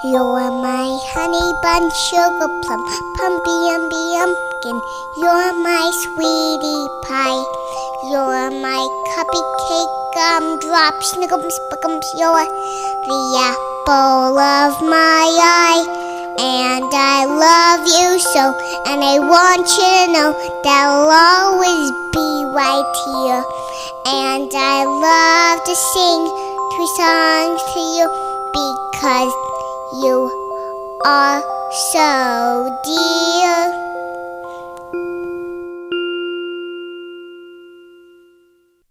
You're my honey bun, sugar plum, pumpy umby umpkin. You're my sweetie pie. You're my cupcake gumdrop, snickums, spickums. You're the apple of my eye. And I love you so, and I want you to know that I'll always be right here. And I love to sing 2 songs to you because you are so dear.